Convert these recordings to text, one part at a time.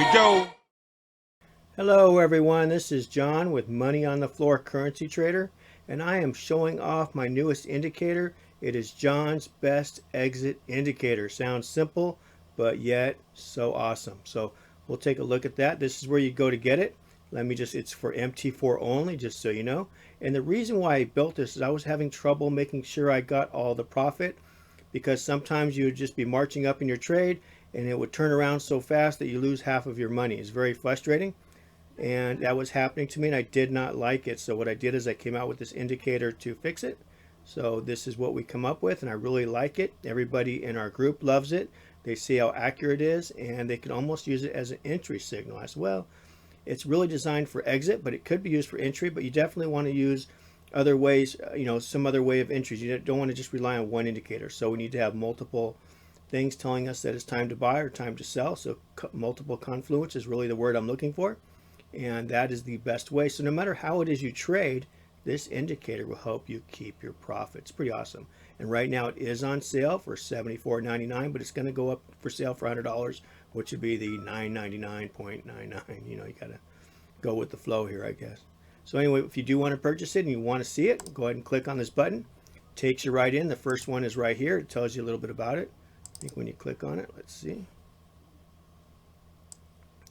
we go. Hello everyone, this is John with Money on the Floor Currency Trader, and I am showing off my newest indicator. It is John's Best Exit Indicator. Sounds simple, but yet so awesome. So we'll take a look at that. This is where you go to get it. It's for MT4 only, just so you know. And the reason why I built this is I was having trouble making sure I got all the profit, because sometimes you would just be marching up in your trade and it would turn around so fast that you lose half of your money. It's very frustrating. And that was happening to me and I did not like it. So what I did is I came out with this indicator to fix it. So this is what we come up with, and I really like it. Everybody in our group loves it. They see how accurate it is, and they can almost use it as an entry signal as well. It's really designed for exit, but it could be used for entry, but you definitely want to use other ways, some other way of entries. You don't want to just rely on one indicator. So we need to have multiple things telling us that it's time to buy or time to sell. So multiple confluence is really the word I'm looking for. And that is the best way. So no matter how it is you trade, this indicator will help you keep your profits. Pretty awesome. And right now it is on sale for $74.99, but it's going to go up for sale for $100, which would be the $999.99. You got to go with the flow here, I guess. So anyway, if you do want to purchase it and you want to see it, go ahead and click on this button. Takes you right in. The first one is right here. It tells you a little bit about it. I think when you click on it, let's see.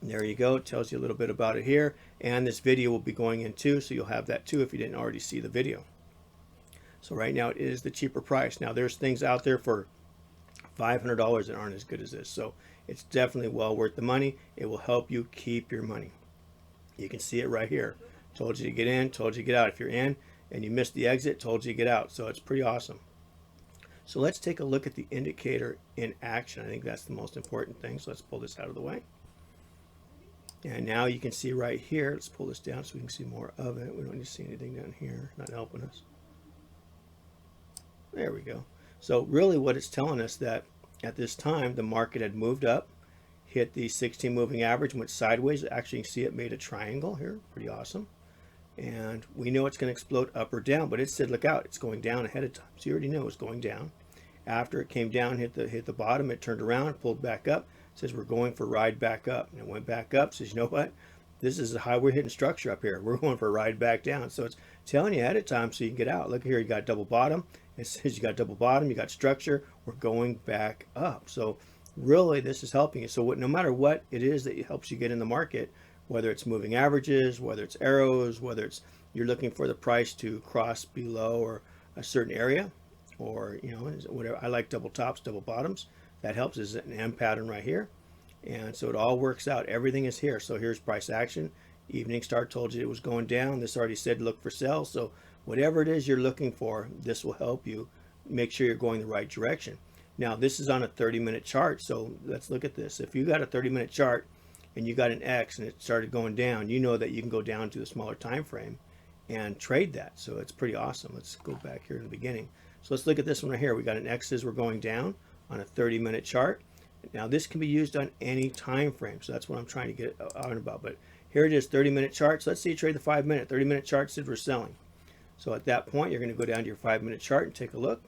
There you go. It tells you a little bit about it here, and this video will be going in too, so you'll have that too if you didn't already see the video. So right now it is the cheaper price. Now there's things out there for $500 that aren't as good as this, so it's definitely well worth the money. It will help you keep your money. You can see it right here. Told you to get in, told you to get out. If you're in and you missed the exit, told you to get out. So it's pretty awesome. So let's take a look at the indicator in action. I think that's the most important thing. So let's pull this out of the way. And now you can see right here, let's pull this down so we can see more of it. We don't need to see anything down here, not helping us. There we go. So really what it's telling us that at this time, the market had moved up, hit the 16 moving average, went sideways. Actually, you can see it made a triangle here, pretty awesome. And we know it's going to explode up or down, but it said, look out, it's going down ahead of time. So you already know it's going down. After it came down, hit the bottom, it turned around, pulled back up. Says we're going for a ride back up, and it went back up. Says, you know what, this is how we're hitting structure up here. We're going for a ride back down. So it's telling you ahead of time so you can get out. Look here, you got double bottom. It says you got double bottom, you got structure. We're going back up. So really this is helping you. So no matter what it is that helps you get in the market, whether it's moving averages, whether it's arrows, whether it's you're looking for the price to cross below or a certain area, or whatever. I like double tops, double bottoms. That helps. Is an M pattern right here. And so it all works out. Everything is here. So here's price action. Evening star told you it was going down. This already said look for sell. So whatever it is you're looking for, this will help you make sure you're going the right direction. Now this is on a 30-minute chart. So let's look at this. If you got a 30-minute chart and you got an X and it started going down, you know that you can go down to the smaller time frame and trade that. So it's pretty awesome. Let's go back here in the beginning. So let's look at this one right here. We got an X as we're going down on a 30-minute chart. Now this can be used on any time frame, so that's what I'm trying to get on about. But here it is, 30-minute charts. Let's say you trade the 5-minute. 30-minute chart said we're selling. So at that point, you're going to go down to your 5-minute chart and take a look.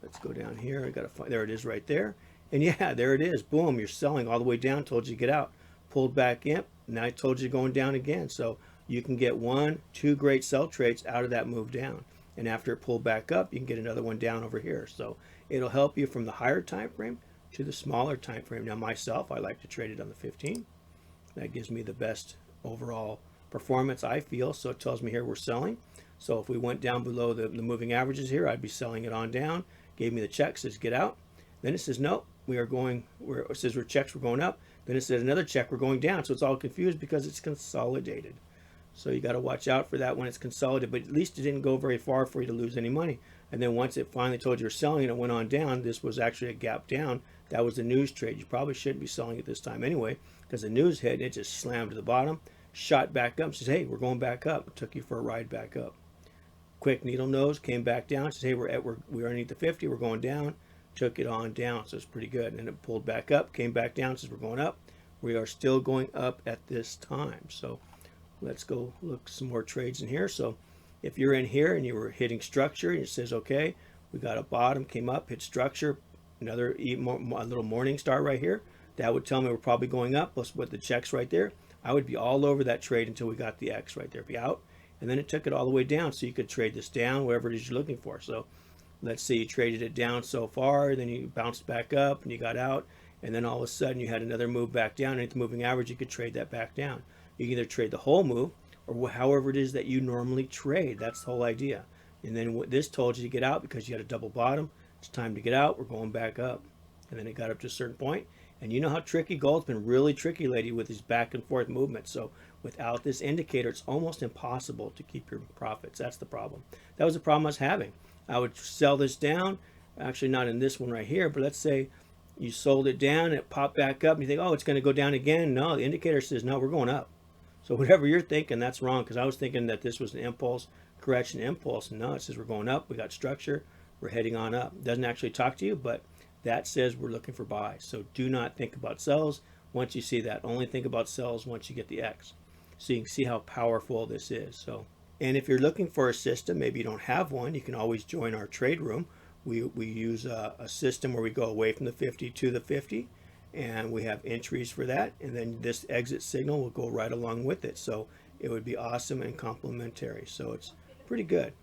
Let's go down here. There it is right there. And yeah, there it is. Boom, you're selling all the way down. Told you to get out. Pulled back in. Now I told you going down again. So you can get 1-2 great sell trades out of that move down. And after it pulled back up, you can get another one down over here. So it'll help you from the higher time frame to the smaller time frame. Now myself, I like to trade it on the 15. That gives me the best overall performance, I feel. So it tells me here we're selling. So if we went down below the moving averages here, I'd be selling it on down. Gave me the check, says get out. Then it says no, it says we're checks, we're going up. Then it says another check, we're going down. So it's all confused because it's consolidated. So you got to watch out for that when it's consolidated, but at least it didn't go very far for you to lose any money. And then once it finally told you you're selling and it went on down, this was actually a gap down. That was the news trade. You probably shouldn't be selling it this time anyway, because the news hit and it just slammed to the bottom, shot back up, says, hey, we're going back up. It took you for a ride back up. Quick needle nose, came back down, says, hey, we're underneath the 50, we're going down, took it on down, so it's pretty good. And then it pulled back up, came back down, says we're going up. We are still going up at this time. So let's go look some more trades in here. So if you're in here and you were hitting structure and it says, okay, we got a bottom, came up, hit structure, a little morning star right here. that would tell me we're probably going up. Plus with the checks right there, I would be all over that trade until we got the X right there, be out. And then it took it all the way down, so you could trade this down, wherever it is you're looking for. So let's say you traded it down so far, then you bounced back up and you got out, and then all of a sudden you had another move back down. And at the moving average, you could trade that back down. You can either trade the whole move or however it is that you normally trade. That's the whole idea. And then what this told you to get out because you had a double bottom. It's time to get out. We're going back up. And then it got up to a certain point. And you know how tricky gold's been, really tricky lately with these back and forth movements. So without this indicator, it's almost impossible to keep your profits. That's the problem. That was the problem I was having. I would sell this down, actually not in this one right here, but let's say you sold it down and it popped back up and you think, oh, it's going to go down again. No, the indicator says, no, we're going up. So whatever you're thinking, that's wrong, because I was thinking that this was an impulse, correction impulse. No, it says we're going up. We got structure. We're heading on up. It doesn't actually talk to you, but that says we're looking for buys. So do not think about sells once you see that. Only think about sells once you get the X. So you can see how powerful this is. So, and if you're looking for a system, maybe you don't have one, you can always join our trade room. We use a system where we go away from the 50 to the 50, and we have entries for that. And then this exit signal will go right along with it. So it would be awesome and complementary. So it's pretty good.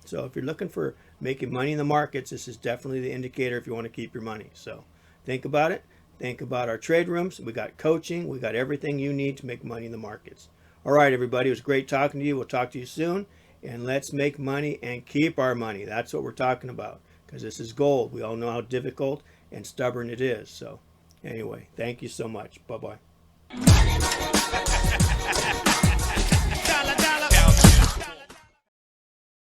So if you're looking for making money in the markets, this is definitely the indicator if you want to keep your money. So think about it. Think about our trade rooms. We got coaching. We got everything you need to make money in the markets. All right, everybody. It was great talking to you. We'll talk to you soon. And let's make money and keep our money. That's what we're talking about, because this is gold. We all know how difficult and stubborn it is. So anyway, thank you so much. Bye-bye.